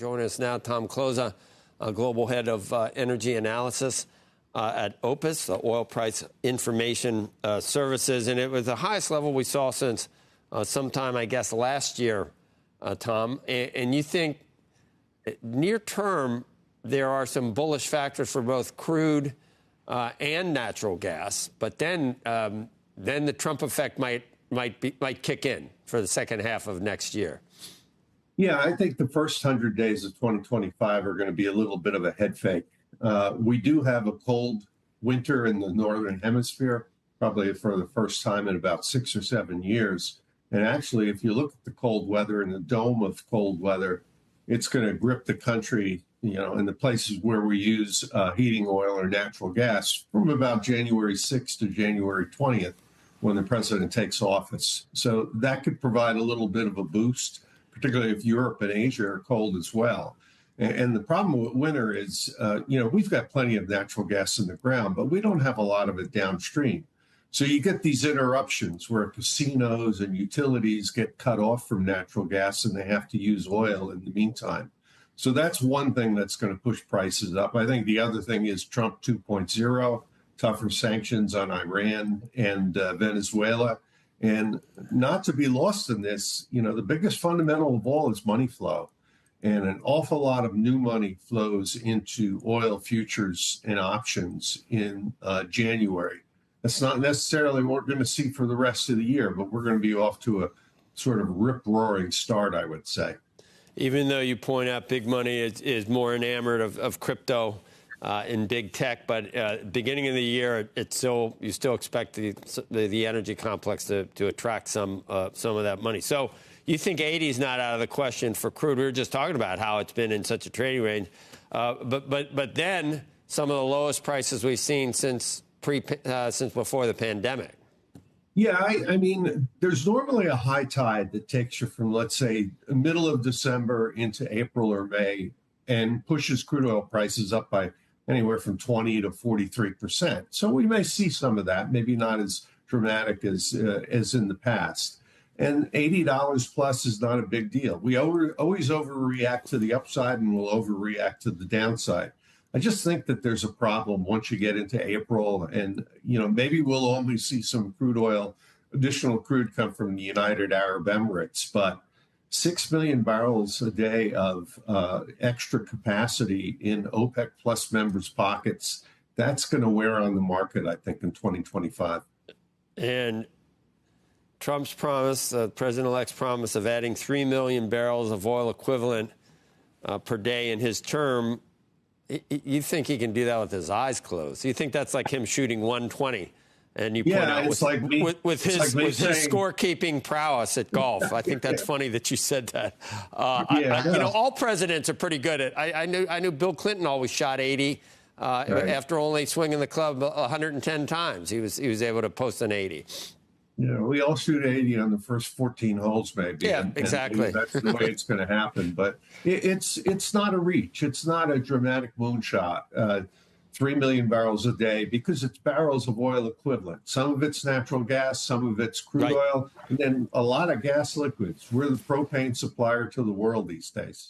Joining us now, Tom Kloza, Global Head of Energy Analysis at OPIS, the Oil Price Information Services. And it was the highest level we saw since sometime, I guess, last year, Tom. And you think near term, there are some bullish factors for both crude and natural gas. But then the Trump effect might kick in for the second half of next year. Yeah, I think the first 100 days of 2025 are going to be a little bit of a head fake. We do have a cold winter in the northern hemisphere, probably for the first time in about 6 or 7 years. And actually, if you look at the cold weather and the dome of cold weather, it's going to grip the country, in the places where we use heating oil or natural gas from about January 6th to January 20th when the president takes office. So that could provide a little bit of a boost, particularly if Europe and Asia are cold as well. And the problem with winter is, we've got plenty of natural gas in the ground, but we don't have a lot of it downstream. So you get these interruptions where casinos and utilities get cut off from natural gas and they have to use oil in the meantime. So that's one thing that's going to push prices up. I think the other thing is Trump 2.0, tougher sanctions on Iran and Venezuela. And not to be lost in this, the biggest fundamental of all is money flow. And an awful lot of new money flows into oil futures and options in January. That's not necessarily what we're going to see for the rest of the year, but we're going to be off to a sort of rip-roaring start, I would say. Even though you point out big money is more enamored of crypto in big tech, but beginning of the year, you still expect the energy complex to attract some of that money. So you think 80 is not out of the question for crude? We were just talking about how it's been in such a trading range, but then some of the lowest prices we've seen since before the pandemic. Yeah, I mean, there's normally a high tide that takes you from, let's say, the middle of December into April or May and pushes crude oil prices up by anywhere from 20 to 43%. So we may see some of that, maybe not as dramatic as in the past. And $80 plus is not a big deal. We always overreact to the upside and we'll overreact to the downside. I just think that there's a problem once you get into April and, maybe we'll only see some additional crude come from the United Arab Emirates, but 6 million barrels a day of extra capacity in OPEC plus members' pockets, that's going to wear on the market, I think, in 2025. And Trump's promise, President-elect's promise of adding 3 million barrels of oil equivalent per day in his term, you think he can do that with his eyes closed? You think that's like him shooting 120? And you point out with his scorekeeping prowess at golf. I think that's funny that you said that. All presidents are pretty good at. I knew Bill Clinton always shot 80 after only swinging the club 110 times. He was able to post an 80. Yeah, we all shoot 80 on the first 14 holes, maybe. Yeah, exactly. And that's the way it's going to happen. But it's not a reach. It's not a dramatic moonshot. 3 million barrels a day, because it's barrels of oil equivalent. Some of it's natural gas, some of it's crude oil, and then a lot of gas liquids. We're the propane supplier to the world these days.